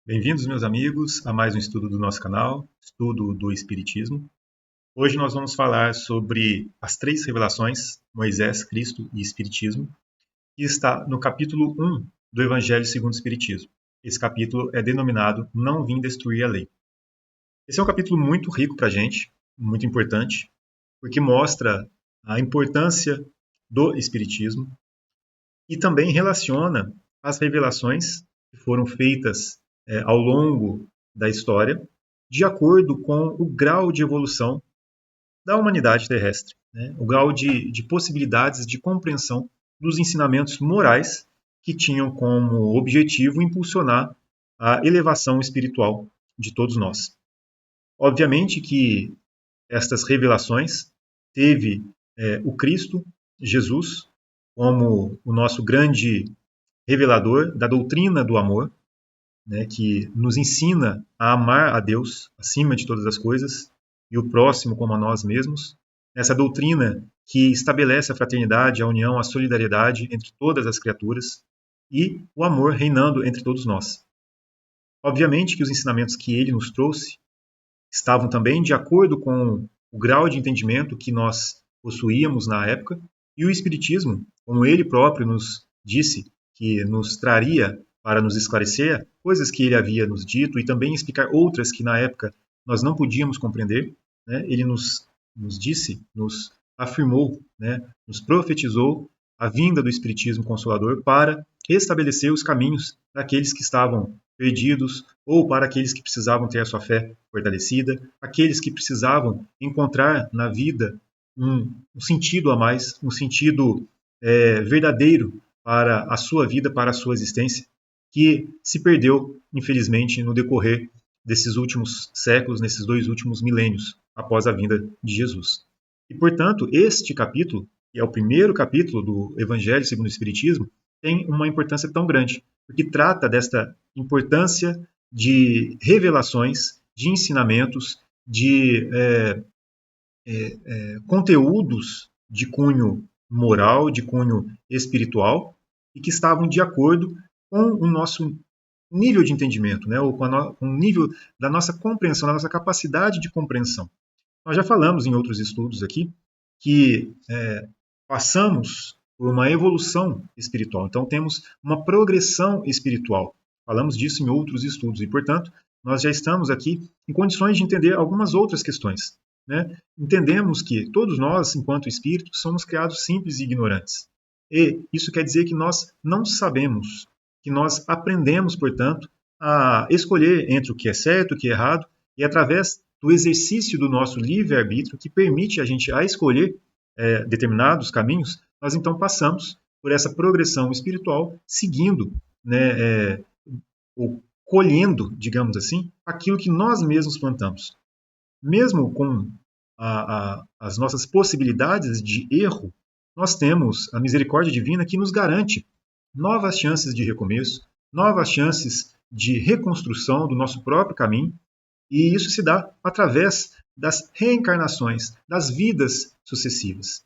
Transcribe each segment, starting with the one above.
Bem-vindos, meus amigos, a mais um estudo do nosso canal, Estudo do Espiritismo. Hoje nós vamos falar sobre as três revelações, Moisés, Cristo e Espiritismo, que está no capítulo 1 do Evangelho segundo o Espiritismo. Esse capítulo é denominado Não Vim Destruir a Lei. Esse é um capítulo muito rico para a gente, muito importante, porque mostra a importância do Espiritismo e também relaciona as revelações que foram feitas ao longo da história, de acordo com o grau de evolução da humanidade terrestre, né? O grau de possibilidades de compreensão dos ensinamentos morais que tinham como objetivo impulsionar a elevação espiritual de todos nós. Obviamente que estas revelações teve o Cristo, Jesus, como o nosso grande revelador da doutrina do amor, né, que nos ensina a amar a Deus acima de todas as coisas e o próximo como a nós mesmos. Essa doutrina que estabelece a fraternidade, a união, a solidariedade entre todas as criaturas e o amor reinando entre todos nós. Obviamente que os ensinamentos que ele nos trouxe estavam também de acordo com o grau de entendimento que nós possuíamos na época, e o Espiritismo, como ele próprio nos disse, que nos traria para nos esclarecer coisas que ele havia nos dito e também explicar outras que na época nós não podíamos compreender, né? Ele nos disse, nos afirmou, né? Nos profetizou a vinda do Espiritismo Consolador para restabelecer os caminhos daqueles que estavam perdidos ou para aqueles que precisavam ter a sua fé fortalecida, aqueles que precisavam encontrar na vida um sentido a mais, um sentido verdadeiro para a sua vida, para a sua existência, que se perdeu, infelizmente, no decorrer desses últimos séculos, nesses 2 últimos milênios, após a vinda de Jesus. E, portanto, este capítulo, que é o primeiro capítulo do Evangelho segundo o Espiritismo, tem uma importância tão grande, porque trata desta importância de revelações, de ensinamentos, de conteúdos de cunho moral, de cunho espiritual, e que estavam de acordo com o nosso nível de entendimento, né, ou com o nível da nossa compreensão, da nossa capacidade de compreensão. Nós já falamos em outros estudos aqui que passamos por uma evolução espiritual, então temos uma progressão espiritual. Falamos disso em outros estudos e, portanto, nós já estamos aqui em condições de entender algumas outras questões, né? Entendemos que todos nós, enquanto espíritos, somos criados simples e ignorantes. E isso quer dizer que nós não sabemos, que nós aprendemos, portanto, a escolher entre o que é certo e o que é errado, e através do exercício do nosso livre-arbítrio, que permite a gente a escolher determinados caminhos, nós então passamos por essa progressão espiritual, seguindo, né, ou colhendo, digamos assim, aquilo que nós mesmos plantamos. Mesmo com as nossas possibilidades de erro, nós temos a misericórdia divina que nos garante novas chances de recomeço, novas chances de reconstrução do nosso próprio caminho, e isso se dá através das reencarnações, das vidas sucessivas.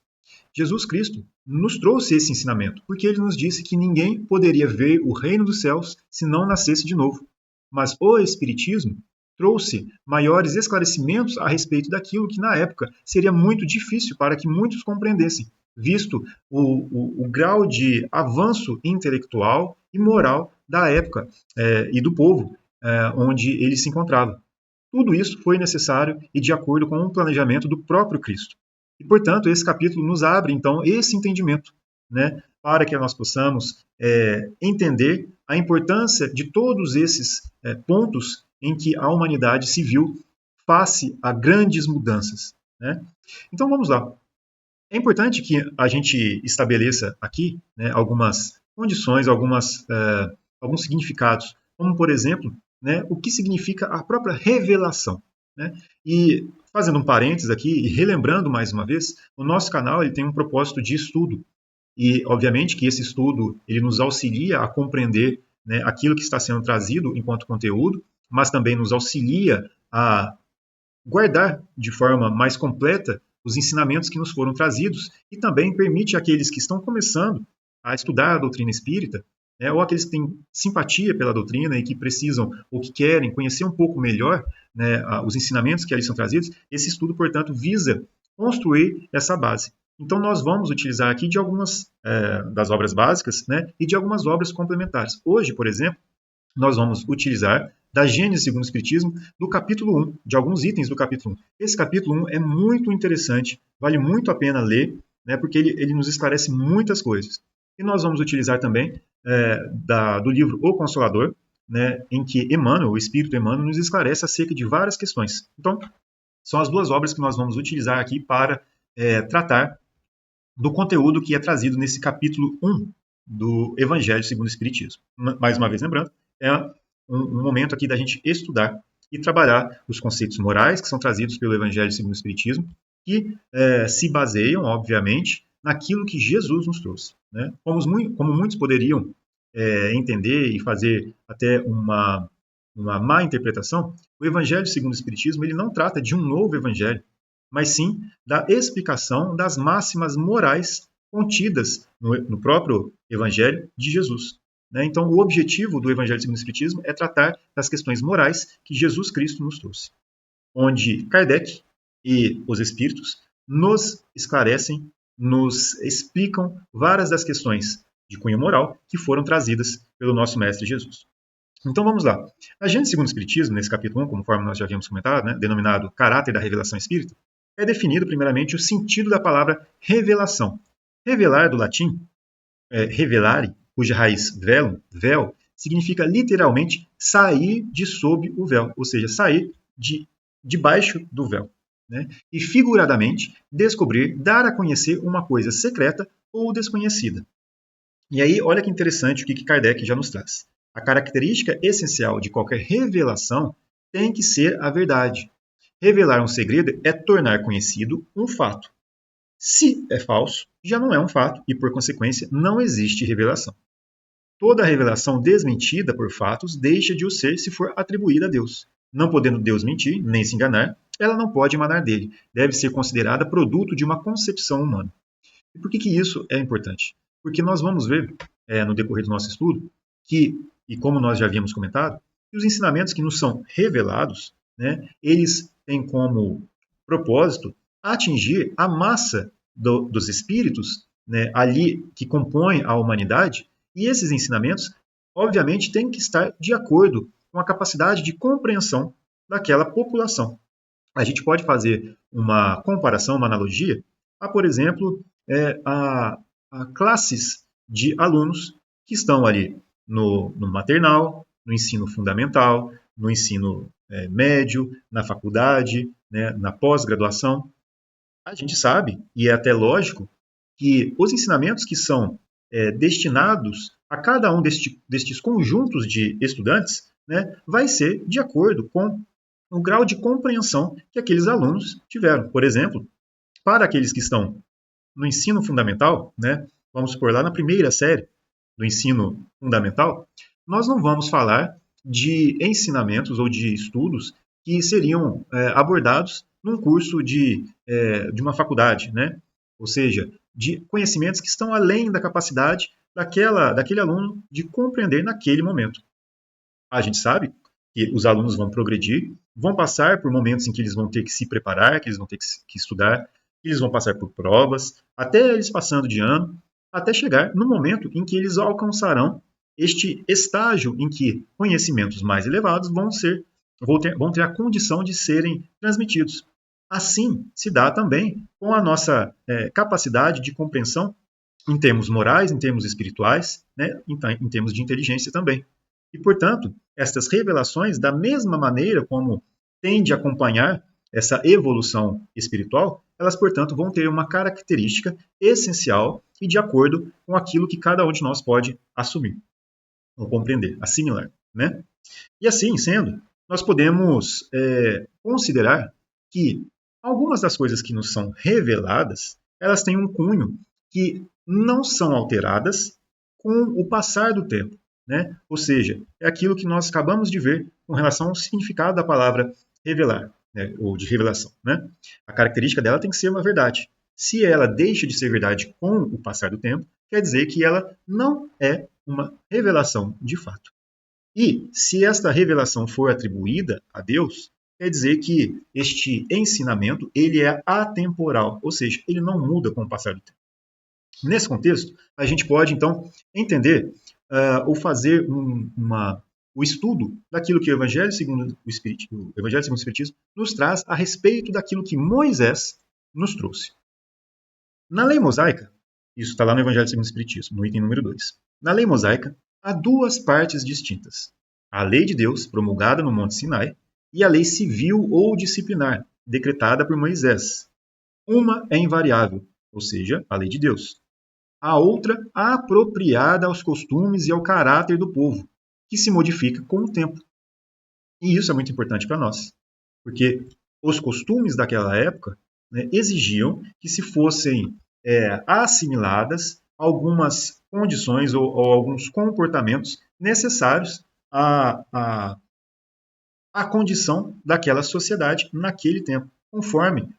Jesus Cristo nos trouxe esse ensinamento, porque ele nos disse que ninguém poderia ver o reino dos céus se não nascesse de novo. Mas o Espiritismo trouxe maiores esclarecimentos a respeito daquilo que, na época, seria muito difícil para que muitos compreendessem, visto o grau de avanço intelectual e moral da época e do povo onde ele se encontrava. Tudo isso foi necessário e de acordo com o planejamento do próprio Cristo. E, portanto, esse capítulo nos abre, então, esse entendimento, né, para que nós possamos entender a importância de todos esses pontos em que a humanidade se viu face a grandes mudanças, né? Então, vamos lá. É importante que a gente estabeleça aqui, né, algumas condições, alguns significados, como, por exemplo, né, o que significa a própria revelação, né? E fazendo um parênteses aqui e relembrando mais uma vez, o nosso canal ele tem um propósito de estudo e, obviamente, que esse estudo ele nos auxilia a compreender, né, aquilo que está sendo trazido enquanto conteúdo, mas também nos auxilia a guardar de forma mais completa os ensinamentos que nos foram trazidos e também permite àqueles que estão começando a estudar a doutrina espírita ou aqueles que têm simpatia pela doutrina e que precisam ou que querem conhecer um pouco melhor, né, os ensinamentos que ali são trazidos, esse estudo, portanto, visa construir essa base. Então, nós vamos utilizar aqui de algumas das obras básicas, né, e de algumas obras complementares. Hoje, por exemplo, nós vamos utilizar da Gênesis segundo o Espiritismo, do capítulo 1, de alguns itens do capítulo 1. Esse capítulo 1 é muito interessante, vale muito a pena ler, né, porque ele nos esclarece muitas coisas. E nós vamos utilizar também do livro O Consolador, né, em que Emmanuel, o Espírito Emmanuel, nos esclarece acerca de várias questões. Então, são as duas obras que nós vamos utilizar aqui para tratar do conteúdo que é trazido nesse capítulo 1 do Evangelho segundo o Espiritismo. Mais uma vez, lembrando, é um momento aqui da gente estudar e trabalhar os conceitos morais que são trazidos pelo Evangelho segundo o Espiritismo, que se baseiam, obviamente, naquilo que Jesus nos trouxe. Né? Como muitos poderiam entender e fazer até uma má interpretação, o Evangelho segundo o Espiritismo ele não trata de um novo Evangelho, mas sim da explicação das máximas morais contidas no próprio Evangelho de Jesus. Né? Então, o objetivo do Evangelho segundo o Espiritismo é tratar das questões morais que Jesus Cristo nos trouxe, onde Kardec e os Espíritos nos esclarecem, nos explicam várias das questões de cunho moral que foram trazidas pelo nosso Mestre Jesus. Então vamos lá. A Gênesis segundo o Espiritismo, nesse capítulo 1, conforme nós já havíamos comentado, né, denominado Caráter da Revelação Espírita, é definido primeiramente o sentido da palavra revelação. Revelar, do latim, revelare, cuja raiz velum, véu, significa literalmente sair de sob o véu, ou seja, sair debaixo do véu. Né? E figuradamente, descobrir, dar a conhecer uma coisa secreta ou desconhecida. E aí, olha que interessante o que Kardec já nos traz. A característica essencial de qualquer revelação tem que ser a verdade. Revelar um segredo é tornar conhecido um fato. Se é falso, já não é um fato e, por consequência, não existe revelação. Toda revelação desmentida por fatos deixa de o ser se for atribuída a Deus. Não podendo Deus mentir, nem se enganar, ela não pode emanar dele. Deve ser considerada produto de uma concepção humana. E por que isso é importante? Porque nós vamos ver, no decorrer do nosso estudo, que, e como nós já havíamos comentado, que os ensinamentos que nos são revelados, né, eles têm como propósito atingir a massa dos espíritos, né, ali que compõem a humanidade, e esses ensinamentos, obviamente, têm que estar de acordo com a capacidade de compreensão daquela população. A gente pode fazer uma comparação, uma analogia, por exemplo, a classes de alunos que estão ali no maternal, no ensino fundamental, no ensino médio, na faculdade, né, na pós-graduação. A gente sabe, e é até lógico, que os ensinamentos que são destinados a cada um destes conjuntos de estudantes, né, vai ser de acordo com o grau de compreensão que aqueles alunos tiveram. Por exemplo, para aqueles que estão no ensino fundamental, né, vamos supor lá na primeira série do ensino fundamental, nós não vamos falar de ensinamentos ou de estudos que seriam abordados num curso de uma faculdade, né? Ou seja, de conhecimentos que estão além da capacidade daquele aluno de compreender naquele momento. A gente sabe que os alunos vão progredir, vão passar por momentos em que eles vão ter que se preparar, que eles vão ter que estudar, que eles vão passar por provas, até eles passando de ano, até chegar no momento em que eles alcançarão este estágio em que conhecimentos mais elevados vão ter a condição de serem transmitidos. Assim se dá também com a nossa capacidade de compreensão em termos morais, em termos espirituais, né, em termos de inteligência também. E, portanto, estas revelações, da mesma maneira como tende a acompanhar essa evolução espiritual, elas, portanto, vão ter uma característica essencial e de acordo com aquilo que cada um de nós pode assumir, ou compreender, assimilar. Né? E assim sendo, nós podemos considerar que algumas das coisas que nos são reveladas, elas têm um cunho que não são alteradas com o passar do tempo. Né? Ou seja, é aquilo que nós acabamos de ver com relação ao significado da palavra revelar, né? Ou de revelação. Né? A característica dela tem que ser uma verdade. Se ela deixa de ser verdade com o passar do tempo, quer dizer que ela não é uma revelação de fato. E se esta revelação for atribuída a Deus, quer dizer que este ensinamento ele é atemporal, ou seja, ele não muda com o passar do tempo. Nesse contexto, a gente pode, então, entender ou fazer o estudo daquilo que o Evangelho segundo o Espiritismo nos traz a respeito daquilo que Moisés nos trouxe. Na lei mosaica, isso está lá no Evangelho segundo o Espiritismo, no item número 2. Na lei mosaica, há duas partes distintas. A lei de Deus, promulgada no Monte Sinai, e a lei civil ou disciplinar, decretada por Moisés. Uma é invariável, ou seja, a lei de Deus. A outra, apropriada aos costumes e ao caráter do povo, que se modifica com o tempo. E isso é muito importante para nós, porque os costumes daquela época, né, exigiam que se fossem assimiladas algumas condições ou alguns comportamentos necessários à condição daquela sociedade naquele tempo, conforme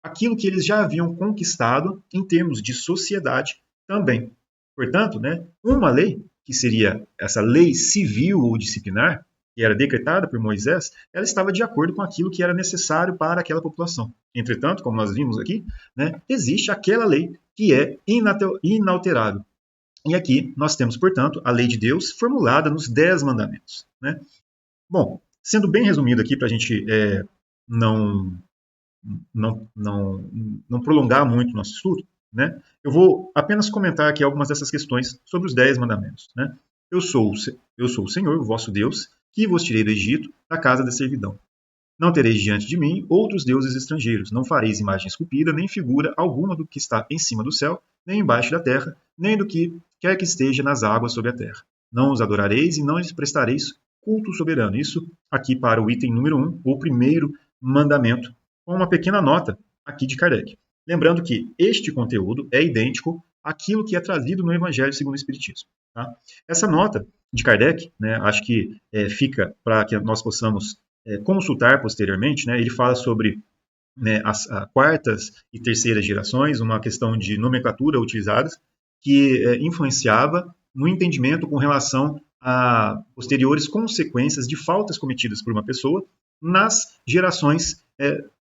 aquilo que eles já haviam conquistado em termos de sociedade também. Portanto, né, uma lei, que seria essa lei civil ou disciplinar, que era decretada por Moisés, ela estava de acordo com aquilo que era necessário para aquela população. Entretanto, como nós vimos aqui, né, existe aquela lei que é inalterável. E aqui nós temos, portanto, a lei de Deus formulada nos 10 mandamentos. Né? Bom, sendo bem resumido aqui para a gente não prolongar muito o nosso estudo, né? Eu vou apenas comentar aqui algumas dessas questões sobre os 10 mandamentos. Né? Eu sou o Senhor, o vosso Deus, que vos tirei do Egito, da casa da servidão. Não tereis diante de mim outros deuses estrangeiros. Não fareis imagem esculpida, nem figura alguma do que está em cima do céu, nem embaixo da terra, nem do que quer que esteja nas águas sobre a terra. Não os adorareis e não lhes prestareis culto soberano. Isso aqui para o item número 1, o primeiro mandamento, com uma pequena nota aqui de Kardec. Lembrando que este conteúdo é idêntico àquilo que é trazido no Evangelho segundo o Espiritismo. Tá? Essa nota de Kardec, né, acho que fica para que nós possamos consultar posteriormente. Né, ele fala sobre as quartas e terceiras gerações, uma questão de nomenclatura utilizadas, que influenciava no entendimento com relação a posteriores consequências de faltas cometidas por uma pessoa nas gerações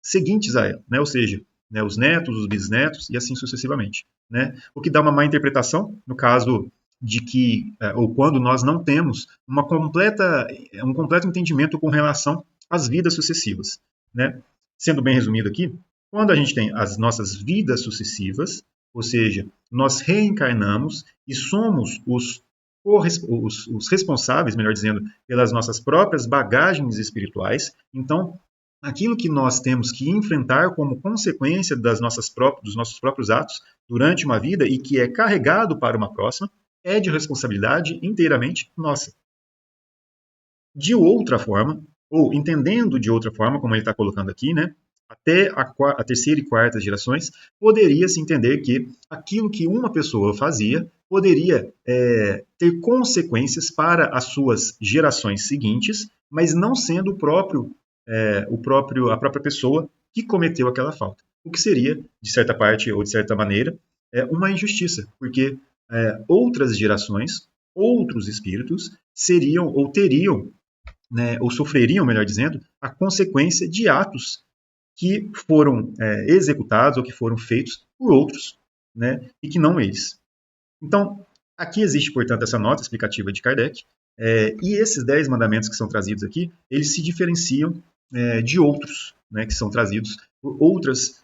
seguintes a ela, né? Ou seja, né, os netos, os bisnetos e assim sucessivamente. Né? O que dá uma má interpretação, no caso de que, ou quando nós não temos um completo entendimento com relação às vidas sucessivas. Né? Sendo bem resumido aqui, quando a gente tem as nossas vidas sucessivas, ou seja, nós reencarnamos e somos os responsáveis, melhor dizendo, pelas nossas próprias bagagens espirituais. Então, aquilo que nós temos que enfrentar como consequência dos nossos próprios atos durante uma vida e que é carregado para uma próxima, é de responsabilidade inteiramente nossa. De outra forma, ou entendendo de outra forma, como ele está colocando aqui, né, até a terceira e quarta gerações, poderia-se entender que aquilo que uma pessoa fazia poderia ter consequências para as suas gerações seguintes, mas não sendo a própria pessoa que cometeu aquela falta. O que seria, de certa parte ou de certa maneira, uma injustiça, porque outras gerações, outros espíritos seriam ou teriam, né, ou sofreriam, melhor dizendo, a consequência de atos que foram executados ou que foram feitos por outros, né, e que não eles. Então, aqui existe, portanto, essa nota explicativa de Kardec, e esses 10 mandamentos que são trazidos aqui, eles se diferenciam de outros, né, que são trazidos por outras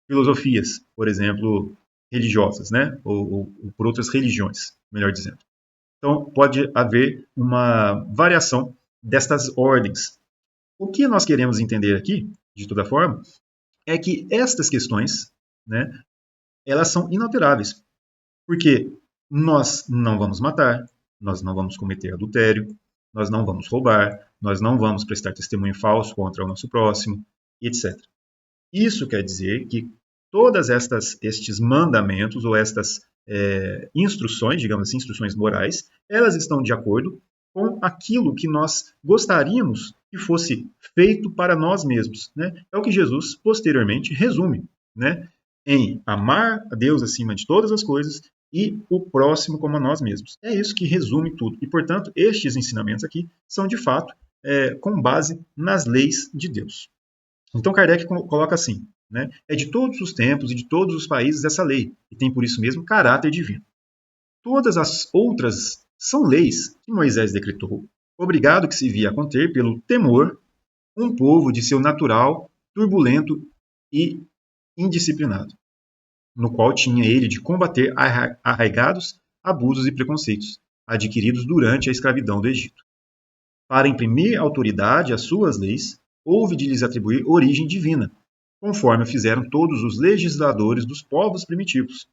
filosofias, por exemplo, religiosas, né, ou por outras religiões, melhor dizendo. Então, pode haver uma variação destas ordens. O que nós queremos entender aqui, de toda forma, é que estas questões, né, elas são inalteráveis, porque nós não vamos matar, nós não vamos cometer adultério, nós não vamos roubar, nós não vamos prestar testemunho falso contra o nosso próximo, etc. Isso quer dizer que todas estes mandamentos ou estas instruções, digamos assim, instruções morais, elas estão de acordo com aquilo que nós gostaríamos que fosse feito para nós mesmos. Né? É o que Jesus posteriormente resume, né? Em amar a Deus acima de todas as coisas e o próximo como a nós mesmos. É isso que resume tudo. E, portanto, estes ensinamentos aqui são, de fato, com base nas leis de Deus. Então, Kardec coloca assim, né? É de todos os tempos e de todos os países essa lei, e tem por isso mesmo caráter divino. Todas as outras são leis que Moisés decretou, obrigado que se via a conter pelo temor um povo de seu natural, turbulento e indisciplinado, no qual tinha ele de combater arraigados abusos e preconceitos, adquiridos durante a escravidão do Egito. Para imprimir autoridade às suas leis, houve de lhes atribuir origem divina, conforme fizeram todos os legisladores dos povos primitivos.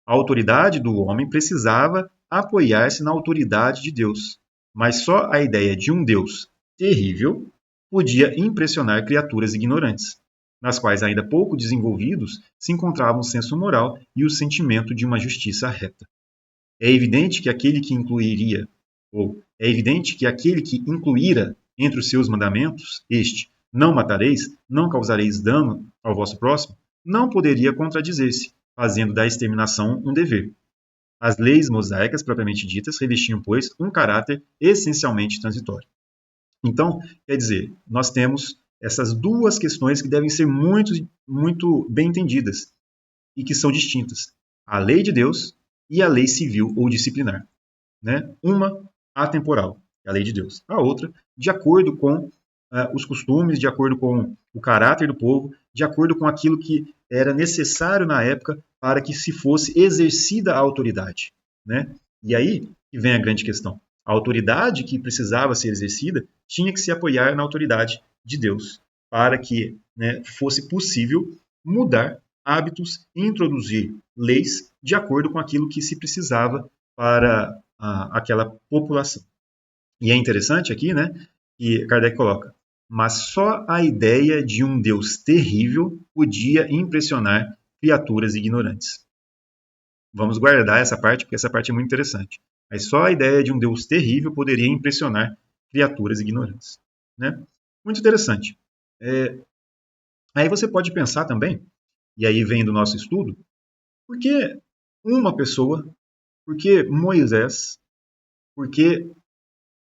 A autoridade do homem precisava apoiar-se na autoridade de Deus, mas só a ideia de um Deus terrível podia impressionar criaturas ignorantes, nas quais ainda pouco desenvolvidos se encontravam o senso moral e o sentimento de uma justiça reta. É evidente que aquele que incluíra entre os seus mandamentos este, não matareis, não causareis dano ao vosso próximo, não poderia contradizer-se, fazendo da exterminação um dever. As leis mosaicas, propriamente ditas, revestiam, pois, um caráter essencialmente transitório. Então, quer dizer, nós temos essas duas questões que devem ser muito, muito bem entendidas e que são distintas. A lei de Deus e a lei civil ou disciplinar. Né? Uma atemporal, é a lei de Deus. A outra, de acordo com os costumes, de acordo com o caráter do povo, de acordo com aquilo que era necessário na época para que se fosse exercida a autoridade. Né? E aí que vem a grande questão. A autoridade que precisava ser exercida tinha que se apoiar na autoridade de Deus, para que fosse possível mudar hábitos e introduzir leis de acordo com aquilo que se precisava para aquela população. E é interessante aqui, que Kardec coloca, mas só a ideia de um Deus terrível podia impressionar criaturas ignorantes. Vamos guardar essa parte, porque essa parte é muito interessante. Mas só a ideia de um Deus terrível poderia impressionar criaturas ignorantes. Né? Muito interessante. Aí você pode pensar também, e aí vem do nosso estudo, por que uma pessoa, por que Moisés, por que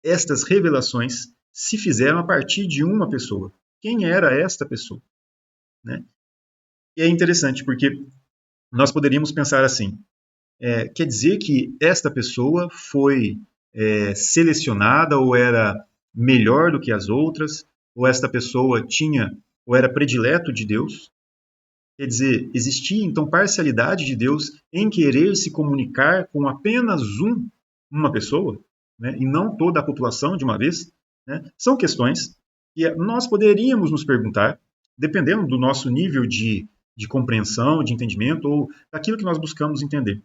estas revelações se fizeram a partir de uma pessoa? Quem era esta pessoa? Né? E é interessante, porque nós poderíamos pensar assim, quer dizer que esta pessoa foi selecionada ou era melhor do que as outras, ou esta pessoa tinha ou era predileto de Deus? Quer dizer, existia então parcialidade de Deus em querer se comunicar com apenas uma pessoa, né, e não toda a população de uma vez? Né? São questões que nós poderíamos nos perguntar, dependendo do nosso nível de compreensão, de entendimento, ou daquilo que nós buscamos entender.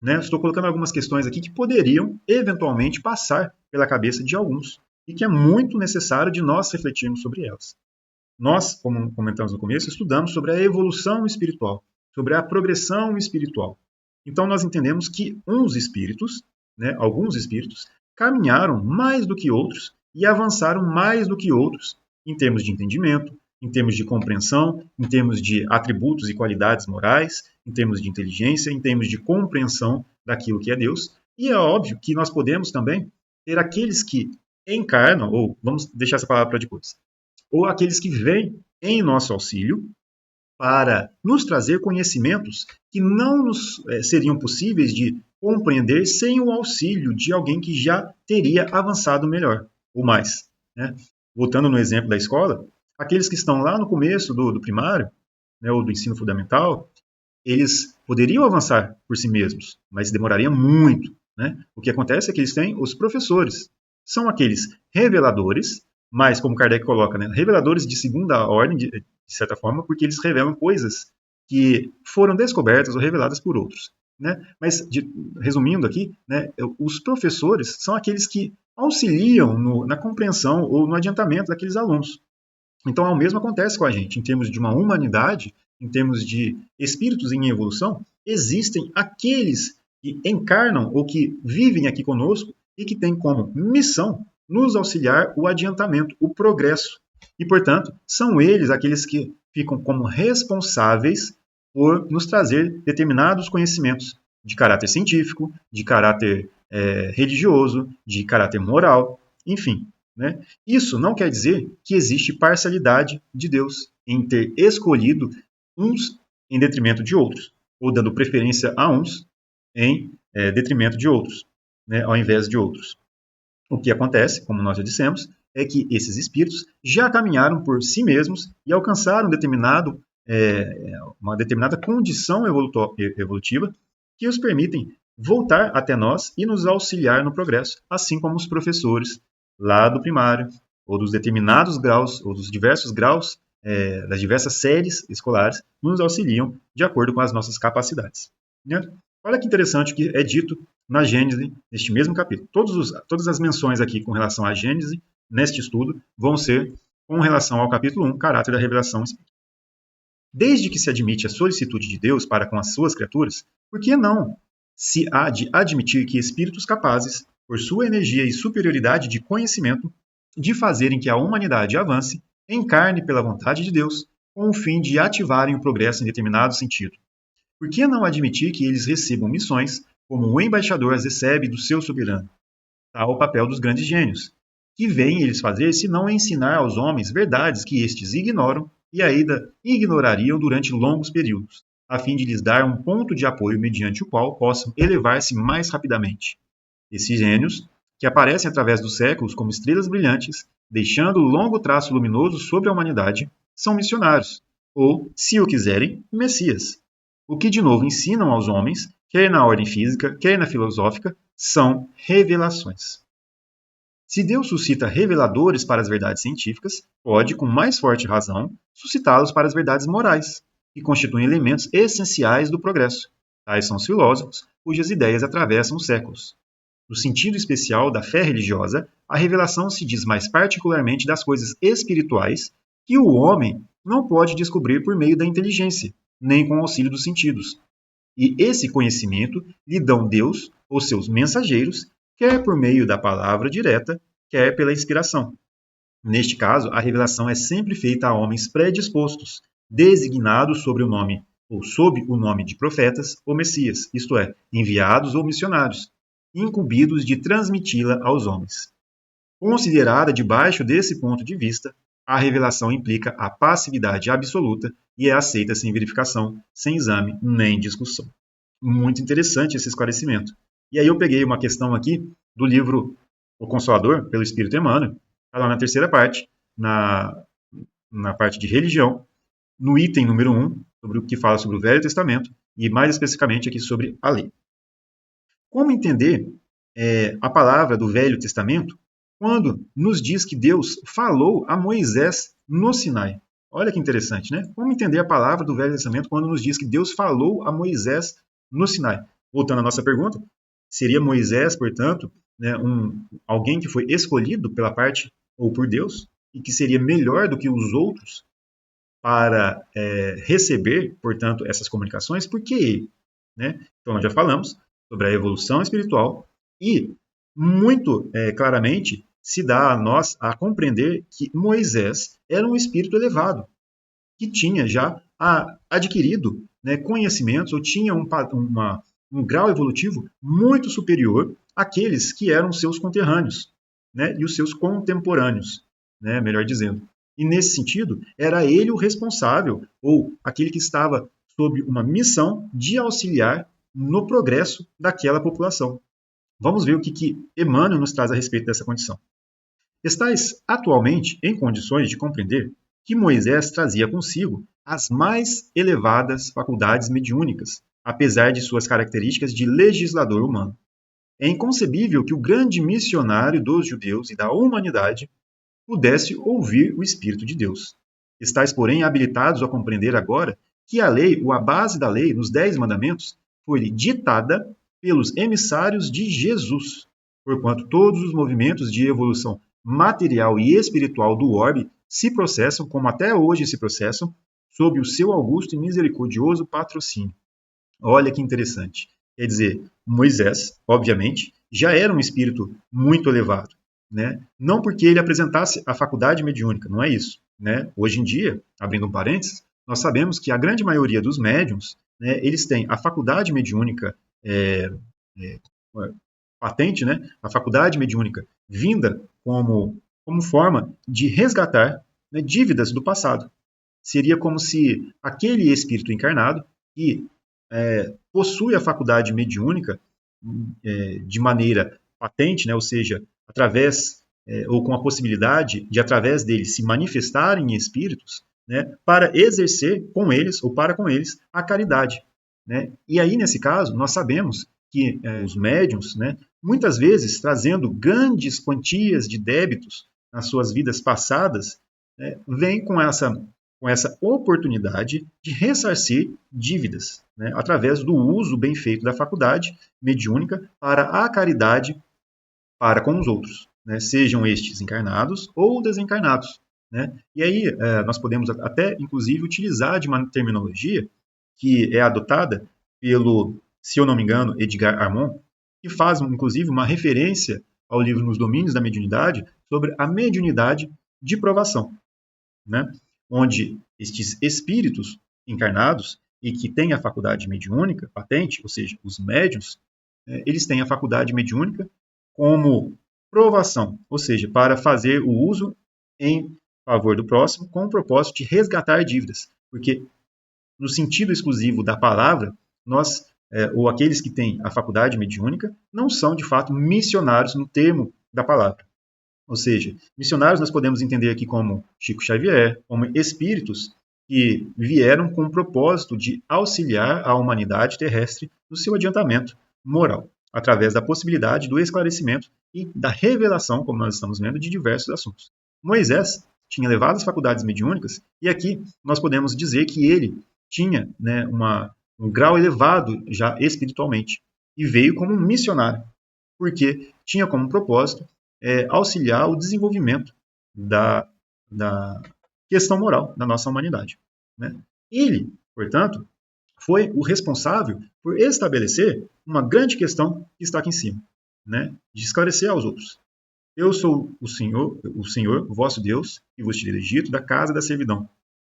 Né? Estou colocando algumas questões aqui que poderiam, eventualmente, passar pela cabeça de alguns, e que é muito necessário de nós refletirmos sobre elas. Nós, como comentamos no começo, estudamos sobre a evolução espiritual, sobre a progressão espiritual. Então nós entendemos que alguns espíritos, caminharam mais do que outros e avançaram mais do que outros em termos de entendimento, em termos de compreensão, em termos de atributos e qualidades morais, em termos de inteligência, em termos de compreensão daquilo que é Deus. E é óbvio que nós podemos também ter aqueles que encarnam, ou vamos deixar essa palavra para depois, ou aqueles que vêm em nosso auxílio para nos trazer conhecimentos que não nos seriam possíveis de compreender sem o auxílio de alguém que já teria avançado melhor, ou mais. Né? Voltando no exemplo da escola, aqueles que estão lá no começo do primário, ou do ensino fundamental, eles poderiam avançar por si mesmos, mas demoraria muito. Né? O que acontece é que eles têm os professores. São aqueles reveladores, mas, como Kardec coloca, reveladores de segunda ordem, de certa forma, porque eles revelam coisas que foram descobertas ou reveladas por outros. Né? Mas, resumindo aqui, os professores são aqueles que auxiliam na compreensão ou no adiantamento daqueles alunos. Então, o mesmo acontece com a gente, em termos de uma humanidade, em termos de espíritos em evolução, existem aqueles que encarnam ou que vivem aqui conosco e que têm como missão nos auxiliar o adiantamento, o progresso. E, portanto, são eles aqueles que ficam como responsáveis por nos trazer determinados conhecimentos, de caráter científico, de caráter religioso, de caráter moral, enfim. Né? Isso não quer dizer que existe parcialidade de Deus em ter escolhido uns em detrimento de outros, ou dando preferência a uns em detrimento de outros, né, ao invés de outros. O que acontece, como nós já dissemos, é que esses espíritos já caminharam por si mesmos e alcançaram uma determinada condição evolutiva que os permitem voltar até nós e nos auxiliar no progresso, assim como os professores lá do primário, ou dos determinados graus, ou dos diversos graus, das diversas séries escolares, nos auxiliam de acordo com as nossas capacidades. Né? Olha que interessante o que é dito na Gênese, neste mesmo capítulo. Todas as menções aqui com relação à Gênese, neste estudo, vão ser com relação ao capítulo 1, caráter da revelação espírita. Desde que se admite a solicitude de Deus para com as suas criaturas, por que não se há de admitir que espíritos capazes, por sua energia e superioridade de conhecimento, de fazerem que a humanidade avance, encarne pela vontade de Deus, com o fim de ativarem o progresso em determinado sentido? Por que não admitir que eles recebam missões, como o embaixador as recebe do seu soberano? Tal o papel dos grandes gênios. Que vêm eles fazer se não ensinar aos homens verdades que estes ignoram e ainda ignorariam durante longos períodos, a fim de lhes dar um ponto de apoio mediante o qual possam elevar-se mais rapidamente? Esses gênios, que aparecem através dos séculos como estrelas brilhantes, deixando longo traço luminoso sobre a humanidade, são missionários, ou, se o quiserem, messias. O que de novo ensinam aos homens, quer na ordem física, quer na filosófica, são revelações. Se Deus suscita reveladores para as verdades científicas, pode, com mais forte razão, suscitá-los para as verdades morais, que constituem elementos essenciais do progresso. Tais são os filósofos, cujas ideias atravessam os séculos. No sentido especial da fé religiosa, a revelação se diz mais particularmente das coisas espirituais que o homem não pode descobrir por meio da inteligência, nem com o auxílio dos sentidos. E esse conhecimento lhe dão Deus, ou seus mensageiros, quer por meio da palavra direta, quer pela inspiração. Neste caso, a revelação é sempre feita a homens predispostos, designados sobre o nome ou sob o nome de profetas ou messias, isto é, enviados ou missionários, incumbidos de transmiti-la aos homens. Considerada debaixo desse ponto de vista, a revelação implica a passividade absoluta e é aceita sem verificação, sem exame nem discussão. Muito interessante esse esclarecimento. E aí eu peguei uma questão aqui do livro O Consolador, pelo Espírito Emmanuel, está lá na terceira parte, na parte de religião, no item número 1, sobre o que fala sobre o Velho Testamento, e mais especificamente aqui sobre a lei. Como entender a palavra do Velho Testamento quando nos diz que Deus falou a Moisés no Sinai? Olha que interessante, né? Como entender a palavra do Velho Testamento quando nos diz que Deus falou a Moisés no Sinai? Voltando à nossa pergunta, seria Moisés, portanto, né, alguém que foi escolhido pela parte ou por Deus e que seria melhor do que os outros para receber, portanto, essas comunicações? Por que ele? Né? Então, nós já falamos sobre a evolução espiritual e, muito claramente, se dá a nós a compreender que Moisés era um espírito elevado, que tinha já adquirido, né, conhecimentos ou tinha um grau evolutivo muito superior àqueles que eram seus conterrâneos, né, e os seus contemporâneos, né, melhor dizendo. E nesse sentido, era ele o responsável, ou aquele que estava sob uma missão de auxiliar no progresso daquela população. Vamos ver o que Emmanuel nos traz a respeito dessa condição. Estais atualmente em condições de compreender que Moisés trazia consigo as mais elevadas faculdades mediúnicas, apesar de suas características de legislador humano. É inconcebível que o grande missionário dos judeus e da humanidade pudesse ouvir o Espírito de Deus. Estais, porém, habilitados a compreender agora que a lei, ou a base da lei, nos 10 mandamentos, foi ditada pelos emissários de Jesus, porquanto todos os movimentos de evolução material e espiritual do orbe se processam, como até hoje se processam, sob o seu augusto e misericordioso patrocínio. Olha que interessante. Quer dizer, Moisés, obviamente, já era um espírito muito elevado, né? Não porque ele apresentasse a faculdade mediúnica, não é isso, né? Hoje em dia, abrindo um parênteses, nós sabemos que a grande maioria dos médiuns, né, eles têm a faculdade mediúnica é, patente, né, a faculdade mediúnica vinda como forma de resgatar, né, dívidas do passado. Seria como se aquele espírito encarnado que possui a faculdade mediúnica de maneira patente, né, ou seja, através ou com a possibilidade de através deles se manifestarem em espíritos, né, para exercer com eles ou para com eles a caridade, né? E aí nesse caso nós sabemos que os médiuns, né, muitas vezes trazendo grandes quantias de débitos nas suas vidas passadas, né, vêm com essa oportunidade de ressarcir dívidas, né, através do uso bem feito da faculdade mediúnica para a caridade para com os outros, né, sejam estes encarnados ou desencarnados. Né? E aí nós podemos até, inclusive, utilizar de uma terminologia que é adotada pelo, se eu não me engano, Edgar Armond, que faz, inclusive, uma referência ao livro Nos Domínios da Mediunidade sobre a mediunidade de provação, né? Onde estes espíritos encarnados e que têm a faculdade mediúnica patente, ou seja, os médiuns, eles têm a faculdade mediúnica como provação, ou seja, para fazer o uso em favor do próximo com o propósito de resgatar dívidas, porque no sentido exclusivo da palavra, nós, ou aqueles que têm a faculdade mediúnica, não são de fato missionários no termo da palavra. Ou seja, missionários nós podemos entender aqui como Chico Xavier, como espíritos que vieram com o propósito de auxiliar a humanidade terrestre no seu adiantamento moral, através da possibilidade do esclarecimento e da revelação, como nós estamos vendo, de diversos assuntos. Moisés tinha levado as faculdades mediúnicas e aqui nós podemos dizer que ele tinha, né, um grau elevado já espiritualmente e veio como um missionário, porque tinha como propósito auxiliar o desenvolvimento da questão moral da nossa humanidade. Né? Ele, portanto, foi o responsável por estabelecer uma grande questão que está aqui em cima, né? De esclarecer aos outros. Eu sou o Senhor, vosso Deus, que vos tirei do Egito, da casa da servidão.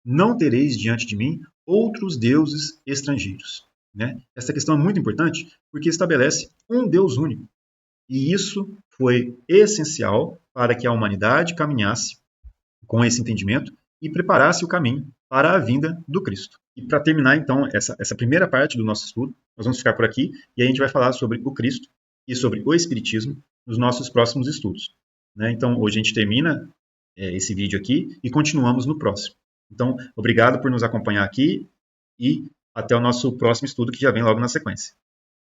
Não tereis diante de mim outros deuses estrangeiros. Né? Essa questão é muito importante porque estabelece um Deus único. E isso foi essencial para que a humanidade caminhasse com esse entendimento e preparasse o caminho para a vinda do Cristo. E para terminar, então, essa primeira parte do nosso estudo, nós vamos ficar por aqui e a gente vai falar sobre o Cristo e sobre o Espiritismo nos nossos próximos estudos. Né? Então, hoje a gente termina esse vídeo aqui e continuamos no próximo. Então, obrigado por nos acompanhar aqui e até o nosso próximo estudo que já vem logo na sequência.